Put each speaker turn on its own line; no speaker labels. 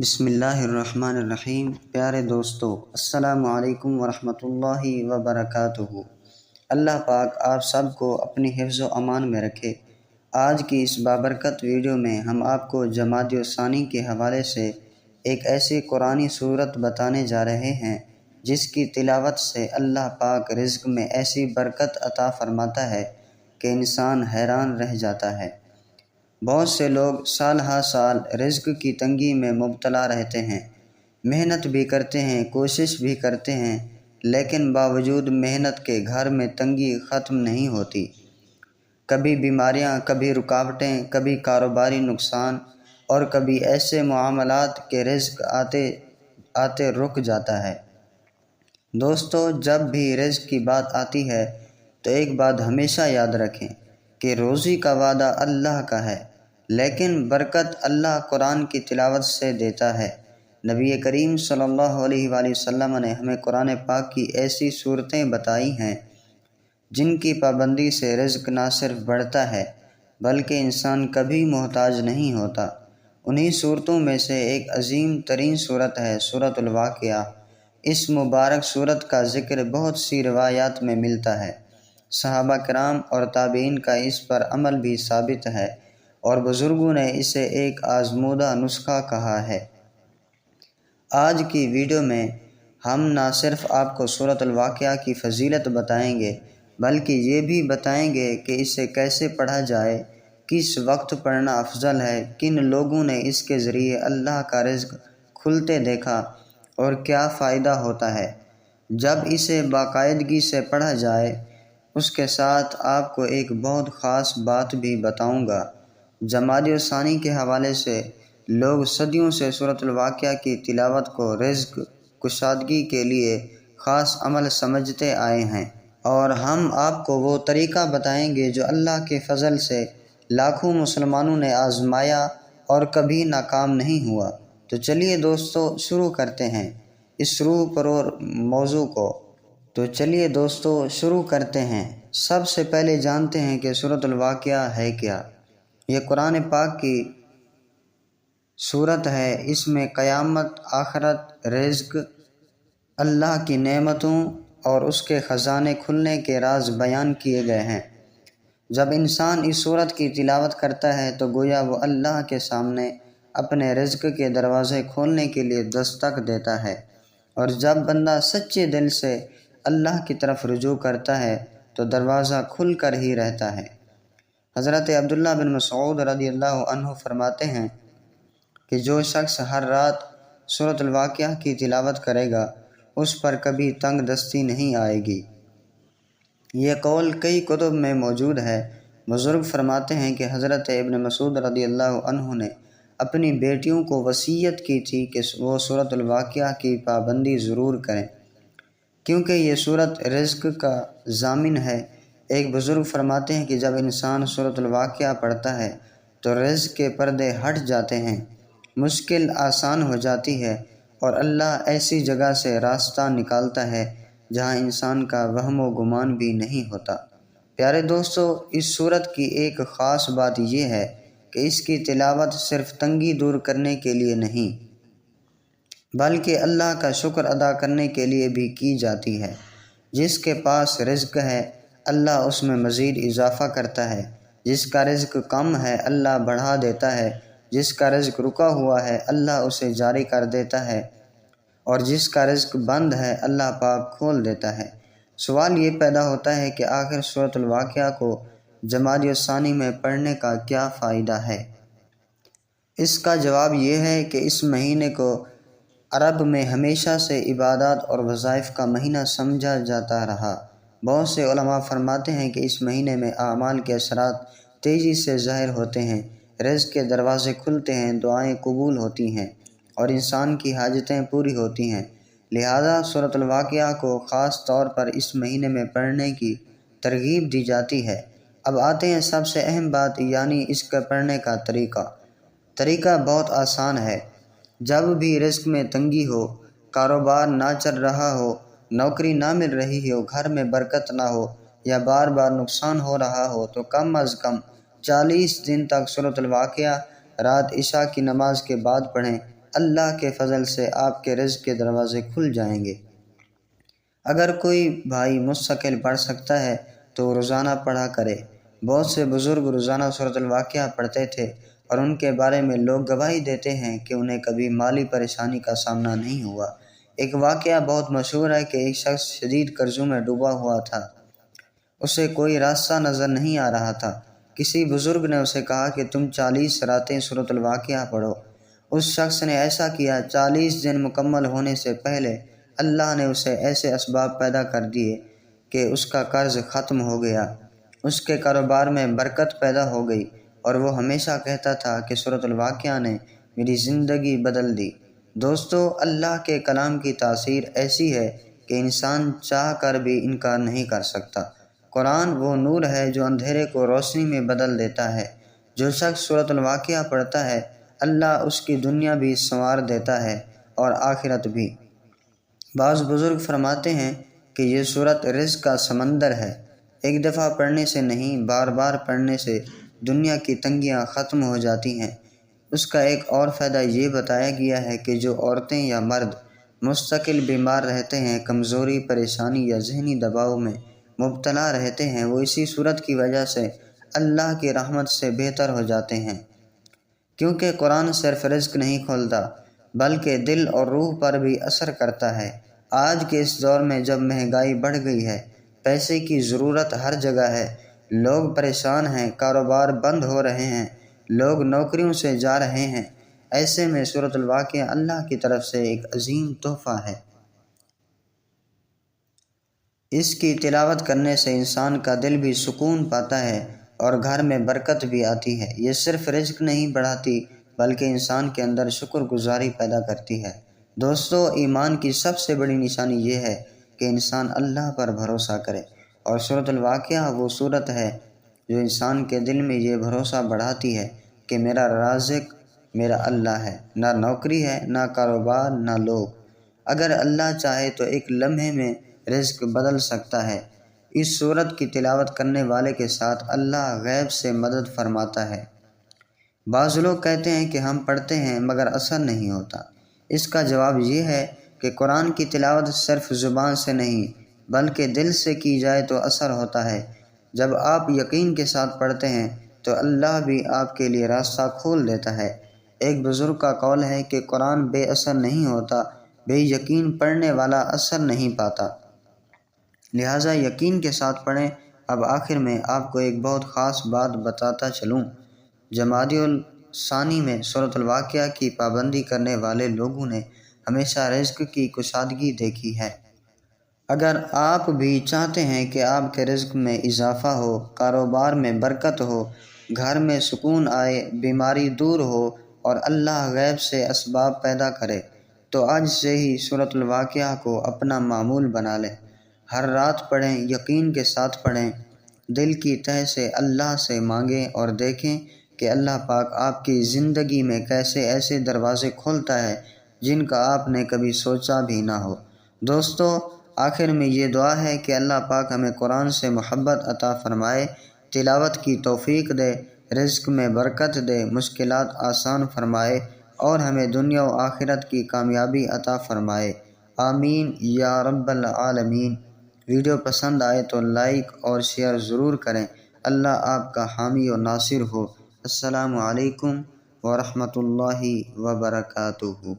بسم اللہ الرحمن الرحیم۔ پیارے دوستو، السلام علیکم ورحمۃ اللہ وبرکاتہ۔ اللہ پاک آپ سب کو اپنی حفظ و امان میں رکھے۔ آج کی اس بابرکت ویڈیو میں ہم آپ کو جمادی الثانی کے حوالے سے ایک ایسی قرآنی صورت بتانے جا رہے ہیں جس کی تلاوت سے اللہ پاک رزق میں ایسی برکت عطا فرماتا ہے کہ انسان حیران رہ جاتا ہے۔ بہت سے لوگ سال ہر سال رزق کی تنگی میں مبتلا رہتے ہیں، محنت بھی کرتے ہیں، کوشش بھی کرتے ہیں، لیکن باوجود محنت کے گھر میں تنگی ختم نہیں ہوتی۔ کبھی بیماریاں، کبھی رکاوٹیں، کبھی کاروباری نقصان اور کبھی ایسے معاملات کے رزق آتے رک جاتا ہے۔ دوستو، جب بھی رزق کی بات آتی ہے تو ایک بات ہمیشہ یاد رکھیں کہ روزی کا وعدہ اللہ کا ہے، لیکن برکت اللہ قرآن کی تلاوت سے دیتا ہے۔ نبی کریم صلی اللہ علیہ وآلہ وسلم نے ہمیں قرآن پاک کی ایسی صورتیں بتائی ہیں جن کی پابندی سے رزق نہ صرف بڑھتا ہے بلکہ انسان کبھی محتاج نہیں ہوتا۔ انہی صورتوں میں سے ایک عظیم ترین صورت ہے سورۃ الواقعہ۔ اس مبارک صورت کا ذکر بہت سی روایات میں ملتا ہے۔ صحابہ کرام اور تابعین کا اس پر عمل بھی ثابت ہے اور بزرگوں نے اسے ایک آزمودہ نسخہ کہا ہے۔ آج کی ویڈیو میں ہم نہ صرف آپ کو سورۃ الواقعہ کی فضیلت بتائیں گے بلکہ یہ بھی بتائیں گے کہ اسے کیسے پڑھا جائے، کس وقت پڑھنا افضل ہے، کن لوگوں نے اس کے ذریعے اللہ کا رزق کھلتے دیکھا اور کیا فائدہ ہوتا ہے جب اسے باقاعدگی سے پڑھا جائے۔ اس کے ساتھ آپ کو ایک بہت خاص بات بھی بتاؤں گا۔ جمادی الثانی کے حوالے سے لوگ صدیوں سے سورۃ الواقعہ کی تلاوت کو رزق کشادگی کے لیے خاص عمل سمجھتے آئے ہیں، اور ہم آپ کو وہ طریقہ بتائیں گے جو اللہ کے فضل سے لاکھوں مسلمانوں نے آزمایا اور کبھی ناکام نہیں ہوا۔ تو چلیے دوستو شروع کرتے ہیں اس روح پرور موضوع کو۔ سب سے پہلے جانتے ہیں کہ سورۃ الواقعہ ہے کیا۔ یہ قرآن پاک کی صورت ہے۔ اس میں قیامت، آخرت، رزق، اللہ کی نعمتوں اور اس کے خزانے کھلنے کے راز بیان کیے گئے ہیں۔ جب انسان اس صورت کی تلاوت کرتا ہے تو گویا وہ اللہ کے سامنے اپنے رزق کے دروازے کھولنے کے لیے دستک دیتا ہے، اور جب بندہ سچے دل سے اللہ کی طرف رجوع کرتا ہے تو دروازہ کھل کر ہی رہتا ہے۔ حضرت عبداللہ بن مسعود رضی اللہ عنہ فرماتے ہیں کہ جو شخص ہر رات سورۃ الواقعہ کی تلاوت کرے گا اس پر کبھی تنگ دستی نہیں آئے گی۔ یہ قول کئی کتب میں موجود ہے۔ بزرگ فرماتے ہیں کہ حضرت ابن مسعود رضی اللہ عنہ نے اپنی بیٹیوں کو وصیت کی تھی کہ وہ سورۃ الواقعہ کی پابندی ضرور کریں کیونکہ یہ صورت رزق کا ضامن ہے۔ ایک بزرگ فرماتے ہیں کہ جب انسان سورۃ الواقعہ پڑھتا ہے تو رزق کے پردے ہٹ جاتے ہیں، مشکل آسان ہو جاتی ہے اور اللہ ایسی جگہ سے راستہ نکالتا ہے جہاں انسان کا وہم و گمان بھی نہیں ہوتا۔ پیارے دوستو، اس صورت کی ایک خاص بات یہ ہے کہ اس کی تلاوت صرف تنگی دور کرنے کے لیے نہیں بلکہ اللہ کا شکر ادا کرنے کے لیے بھی کی جاتی ہے۔ جس کے پاس رزق ہے اللہ اس میں مزید اضافہ کرتا ہے، جس کا رزق کم ہے اللہ بڑھا دیتا ہے، جس کا رزق رکا ہوا ہے اللہ اسے جاری کر دیتا ہے، اور جس کا رزق بند ہے اللہ پاک کھول دیتا ہے۔ سوال یہ پیدا ہوتا ہے کہ آخر سورۃ الواقعہ کو جمادی الثانی میں پڑھنے کا کیا فائدہ ہے؟ اس کا جواب یہ ہے کہ اس مہینے کو عرب میں ہمیشہ سے عبادات اور وظائف کا مہینہ سمجھا جاتا رہا۔ بہت سے علماء فرماتے ہیں کہ اس مہینے میں اعمال کے اثرات تیزی سے ظاہر ہوتے ہیں، رزق کے دروازے کھلتے ہیں، دعائیں قبول ہوتی ہیں اور انسان کی حاجتیں پوری ہوتی ہیں۔ لہذا سورۃ الواقعہ کو خاص طور پر اس مہینے میں پڑھنے کی ترغیب دی جاتی ہے۔ اب آتے ہیں سب سے اہم بات، یعنی اس کے پڑھنے کا طریقہ بہت آسان ہے۔ جب بھی رزق میں تنگی ہو، کاروبار نہ چل رہا ہو، نوکری نہ مل رہی ہو، گھر میں برکت نہ ہو یا بار بار نقصان ہو رہا ہو تو کم از کم 40 دن تک سورۃ الواقعہ رات عشاء کی نماز کے بعد پڑھیں۔ اللہ کے فضل سے آپ کے رزق کے دروازے کھل جائیں گے۔ اگر کوئی بھائی مستقل پڑھ سکتا ہے تو روزانہ پڑھا کرے۔ بہت سے بزرگ روزانہ سورۃ الواقعہ پڑھتے تھے اور ان کے بارے میں لوگ گواہی دیتے ہیں کہ انہیں کبھی مالی پریشانی کا سامنا نہیں ہوا۔ ایک واقعہ بہت مشہور ہے کہ ایک شخص شدید قرضوں میں ڈوبا ہوا تھا۔ اسے کوئی راستہ نظر نہیں آ رہا تھا۔ کسی بزرگ نے اسے کہا کہ تم 40 راتیں سورۃ الواقعہ پڑھو۔ اس شخص نے ایسا کیا۔ 40 دن مکمل ہونے سے پہلے اللہ نے اسے ایسے اسباب پیدا کر دیے کہ اس کا قرض ختم ہو گیا۔ اس کے کاروبار میں برکت پیدا ہو گئی اور وہ ہمیشہ کہتا تھا کہ سورۃ الواقعہ نے میری زندگی بدل دی۔ دوستو، اللہ کے کلام کی تاثیر ایسی ہے کہ انسان چاہ کر بھی انکار نہیں کر سکتا۔ قرآن وہ نور ہے جو اندھیرے کو روشنی میں بدل دیتا ہے۔ جو شخص سورۃ الواقعہ پڑھتا ہے، اللہ اس کی دنیا بھی سنوار دیتا ہے اور آخرت بھی۔ بعض بزرگ فرماتے ہیں کہ یہ سورت رزق کا سمندر ہے۔ ایک دفعہ پڑھنے سے نہیں، بار بار پڑھنے سے دنیا کی تنگیاں ختم ہو جاتی ہیں۔ اس کا ایک اور فائدہ یہ بتایا گیا ہے کہ جو عورتیں یا مرد مستقل بیمار رہتے ہیں، کمزوری، پریشانی یا ذہنی دباؤ میں مبتلا رہتے ہیں، وہ اسی سورت کی وجہ سے اللہ کی رحمت سے بہتر ہو جاتے ہیں، کیونکہ قرآن صرف رزق نہیں کھولتا بلکہ دل اور روح پر بھی اثر کرتا ہے۔ آج کے اس دور میں جب مہنگائی بڑھ گئی ہے، پیسے کی ضرورت ہر جگہ ہے، لوگ پریشان ہیں، کاروبار بند ہو رہے ہیں، لوگ نوکریوں سے جا رہے ہیں، ایسے میں سورۃ الواقعہ اللہ کی طرف سے ایک عظیم تحفہ ہے۔ اس کی تلاوت کرنے سے انسان کا دل بھی سکون پاتا ہے اور گھر میں برکت بھی آتی ہے۔ یہ صرف رزق نہیں بڑھاتی بلکہ انسان کے اندر شکر گزاری پیدا کرتی ہے۔ دوستو، ایمان کی سب سے بڑی نشانی یہ ہے کہ انسان اللہ پر بھروسہ کرے، اور سورۃ الواقعہ وہ سورت ہے جو انسان کے دل میں یہ بھروسہ بڑھاتی ہے کہ میرا رازق میرا اللہ ہے، نہ نوکری ہے، نہ کاروبار، نہ لوگ۔ اگر اللہ چاہے تو ایک لمحے میں رزق بدل سکتا ہے۔ اس سورت کی تلاوت کرنے والے کے ساتھ اللہ غیب سے مدد فرماتا ہے۔ بعض لوگ کہتے ہیں کہ ہم پڑھتے ہیں مگر اثر نہیں ہوتا۔ اس کا جواب یہ ہے کہ قرآن کی تلاوت صرف زبان سے نہیں بلکہ دل سے کی جائے تو اثر ہوتا ہے۔ جب آپ یقین کے ساتھ پڑھتے ہیں تو اللہ بھی آپ کے لیے راستہ کھول دیتا ہے۔ ایک بزرگ کا قول ہے کہ قرآن بے اثر نہیں ہوتا، بے یقین پڑھنے والا اثر نہیں پاتا۔ لہٰذا یقین کے ساتھ پڑھیں۔ اب آخر میں آپ کو ایک بہت خاص بات بتاتا چلوں۔ جمادی الثانی میں سورۃ الواقعہ کی پابندی کرنے والے لوگوں نے ہمیشہ رزق کی کشادگی دیکھی ہے۔ اگر آپ بھی چاہتے ہیں کہ آپ کے رزق میں اضافہ ہو، کاروبار میں برکت ہو، گھر میں سکون آئے، بیماری دور ہو اور اللہ غیب سے اسباب پیدا کرے، تو آج سے ہی سورۃ الواقعہ کو اپنا معمول بنا لیں۔ ہر رات پڑھیں، یقین کے ساتھ پڑھیں، دل کی تہ سے اللہ سے مانگیں اور دیکھیں کہ اللہ پاک آپ کی زندگی میں کیسے ایسے دروازے کھولتا ہے جن کا آپ نے کبھی سوچا بھی نہ ہو۔ دوستو، آخر میں یہ دعا ہے کہ اللہ پاک ہمیں قرآن سے محبت عطا فرمائے، تلاوت کی توفیق دے، رزق میں برکت دے، مشکلات آسان فرمائے اور ہمیں دنیا و آخرت کی کامیابی عطا فرمائے۔ آمین یا رب العالمین۔ ویڈیو پسند آئے تو لائک اور شیئر ضرور کریں۔ اللہ آپ کا حامی و ناصر ہو۔ السلام علیکم ورحمۃ اللہ وبرکاتہ۔